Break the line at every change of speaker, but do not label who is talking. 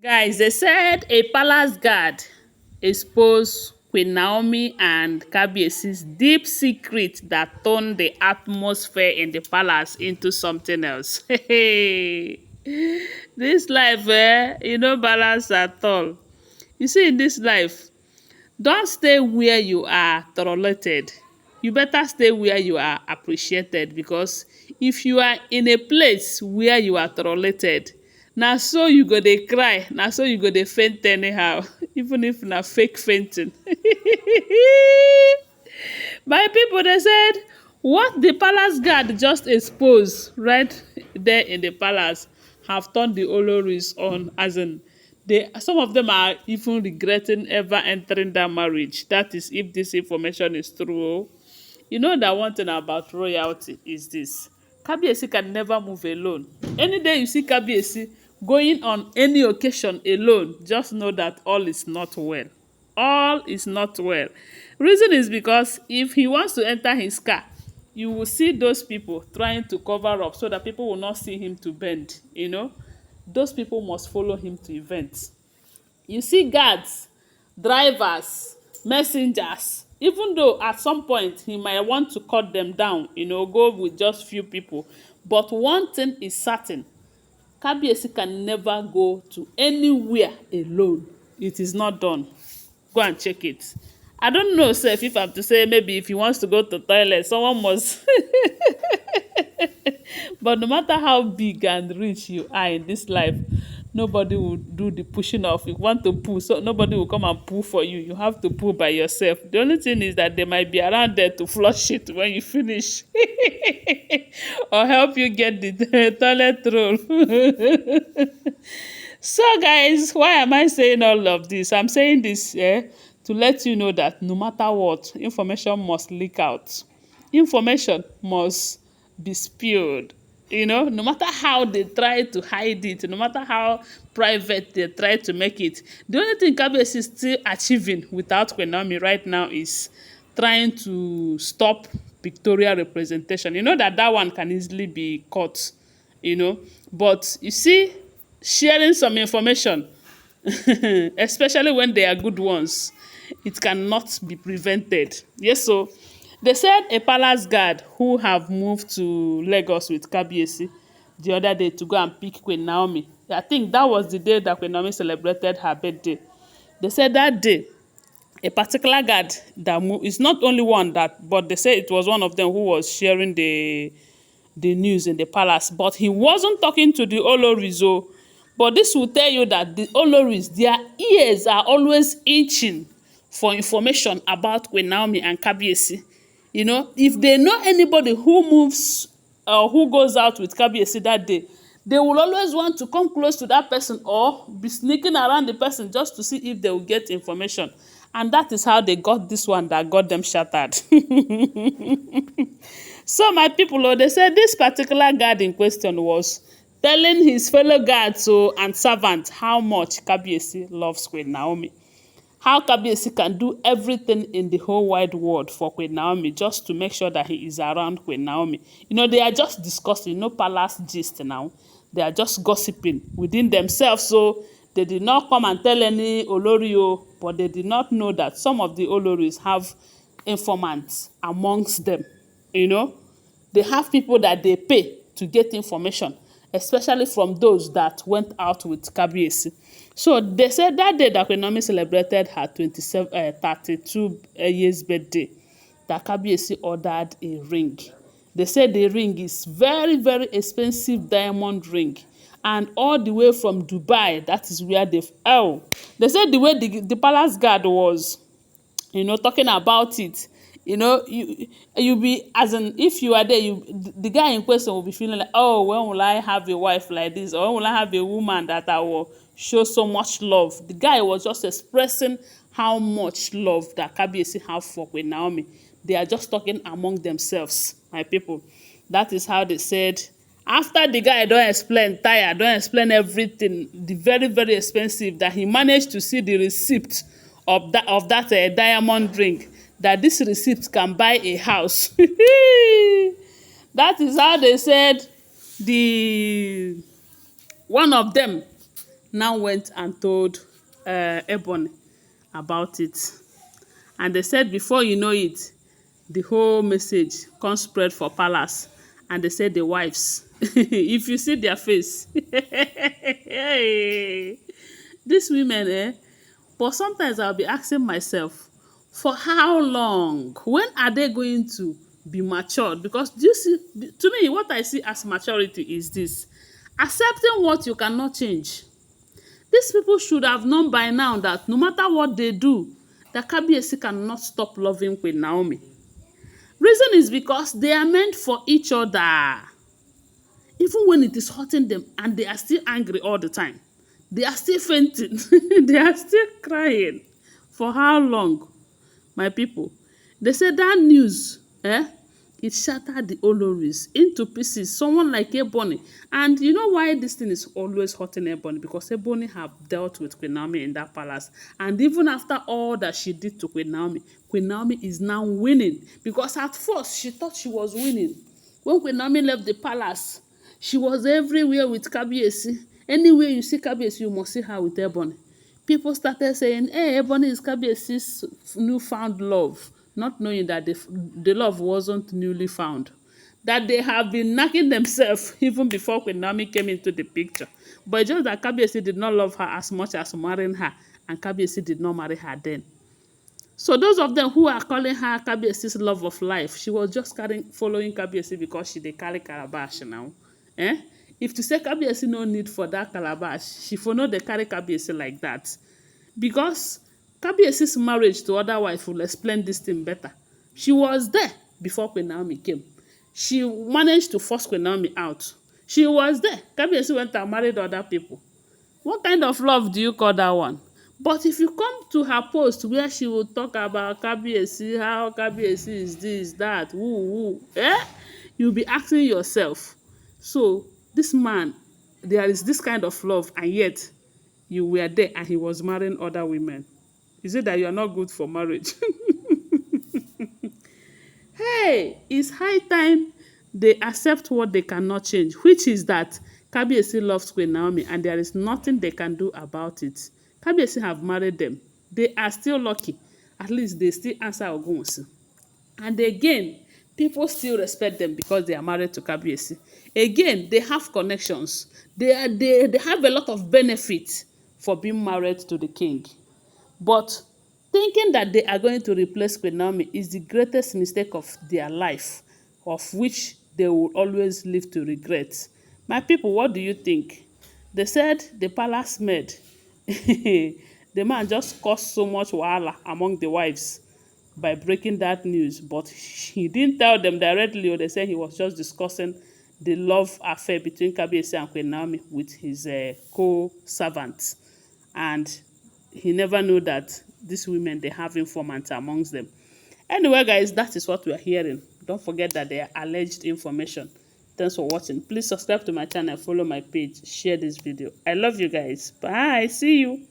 Guys, they said a palace guard exposed Queen Naomi and Kabiesi's deep secret that turned the atmosphere in the palace into something else. Hey, this life, balance at all. You see, in this life, don't stay where you are tolerated. You better stay where you are appreciated, because if you are in a place where you are tolerated, na so you go dey cry, na so you go dey faint anyhow, even if na fake fainting. My people, they said what the palace guard just exposed right there in the palace have turned the Oloris on, as in some of them are even regretting ever entering that marriage. That is, if this information is true. Oh. You know that one thing about royalty is this: Kabiyesi can never move alone. Any day you see Kabiyesi going on any occasion alone, just know that all is not well. All is not well. Reason is because if he wants to enter his car, you will see those people trying to cover up so that people will not see him to bend. Those people must follow him to events. You see guards, drivers, messengers, even though at some point he might want to cut them down, go with just few people. But one thing is certain: Kabiyesi can never go to anywhere alone. It is not done. Go and check it. I don't know, sef, if I have to say, maybe if he wants to go to toilet, someone must. But no matter how big and rich you are in this life, nobody will do the pushing off. If you want to pull, so nobody will come and pull for you. You have to pull by yourself. The only thing is that they might be around there to flush it when you finish. Or help you get the toilet roll. So guys, why am I saying all of this? I'm saying this to let you know that no matter what, information must leak out. Information must be spilled. No matter how they try to hide it, no matter how private they try to make it, the only thing Kabiyesi is still achieving without Queen Naomi right now is trying to stop pictorial representation. You know that one can easily be caught, but you see, sharing some information, especially when they are good ones, it cannot be prevented. Yes, so they said a palace guard who have moved to Lagos with Kabiyesi the other day to go and pick Queen Naomi. I think that was the day that Queen Naomi celebrated her birthday. They said that day, a particular guard that moved, it's not only one that, but they say it was one of them who was sharing the news in the palace, but he wasn't talking to the Oloris. But this will tell you that the Oloris, their ears are always itching for information about Queen Naomi and Kabiyesi. If they know anybody who moves or who goes out with Kabiyesi that day, they will always want to come close to that person or be sneaking around the person just to see if they will get information. And that is how they got this one that got them shattered. So my people, they said this particular guard in question was telling his fellow guards and servants how much Kabiyesi loves Queen Naomi. How Kabiyesi can do everything in the whole wide world for Queen Naomi just to make sure that he is around Queen Naomi. They are just discussing, no palace gist now. They are just gossiping within themselves. So they did not come and tell any Olorio, but they did not know that some of the Oloris have informants amongst them. They have people that they pay to get information, especially from those that went out with Kabiyesi. So they said that day that Queen Naomi celebrated her 32 years birthday, that Kabiyesi ordered a ring. They said the ring is very, very expensive diamond ring. And all the way from Dubai, that is where they said the way the palace guard was, talking about it, you be, as in, if you are there, the guy in question will be feeling like, oh, when will I have a wife like this, or when will I have a woman that I will show so much love? The guy was just expressing how much love that Kabiyesi have for Queen Naomi. They are just talking among themselves, my people. That is how they said. After the guy don't explain everything, the very, very expensive, that he managed to see the receipt of that diamond ring, that this receipt can buy a house. That is how they said the one of them now went and told Ebony about it. And they said before you know it, the whole message come spread for palace. And they said the wives, if you see their face, these women, eh? But sometimes I'll be asking myself, for how long? When are they going to be matured? Because do you see, to me, what I see as maturity is this: accepting what you cannot change. These people should have known by now that no matter what they do, that Kabiyesi cannot stop loving Queen Naomi. Reason is because they are meant for each other. Even when it is hurting them and they are still angry all the time, they are still fainting, they are still crying. For how long? My people, they say that news, it shattered the Oloris into pieces. Someone like Ebony. And you know why this thing is always hurting Ebony? Because Ebony have dealt with Queen Naomi in that palace. And even after all that she did to Queen Naomi is now winning. Because at first, she thought she was winning. When Queen Naomi left the palace, she was everywhere with Kabiyesi. Anywhere you see Kabiyesi, you must see her with Ebony. People started saying, hey, Ebony is Kabiyesi's newfound love, not knowing that the love wasn't newly found. That they have been knocking themselves even before Queen Naomi came into the picture. But just that Kabiyesi did not love her as much as marrying her, and Kabiyesi did not marry her then. So those of them who are calling her Kabiyesi's love of life, she was just following Kabiyesi because she dey carry calabash now. If to say Kabiyesi no need for that calabash, she for no dey carry Kabiyesi like that. Because Kabiyesi's marriage to other wife will explain this thing better. She was there before Queen Naomi came. She managed to force Queen Naomi out. She was there. Kabiyesi went and married other people. What kind of love do you call that one? But if you come to her post where she will talk about Kabiyesi, how Kabiyesi is this, that, you'll be asking yourself, so this man, there is this kind of love, and yet you were there and he was marrying other women. Is it that you are not good for marriage? Hey, it's high time they accept what they cannot change, which is that Kabiyesi loves Queen Naomi and there is nothing they can do about it. Kabiyesi have married them. They are still lucky. At least they still answer Ogunwusi. And again, people still respect them because they are married to Kabiyesi. Again, they have connections. They have a lot of benefits for being married to the king. But thinking that they are going to replace Queen Naomi is the greatest mistake of their life, of which they will always live to regret. My people, what do you think? They said the palace maid, the man just caused so much wahala among the wives by breaking that news, but he didn't tell them directly, or they said he was just discussing the love affair between Kabiyesi and Queen Naomi with his co-servants. And he never knew that these women, they have informants amongst them. Anyway, guys, that is what we are hearing. Don't forget that they are alleged information. Thanks for watching. Please subscribe to my channel, follow my page, share this video. I love you guys. Bye. See you.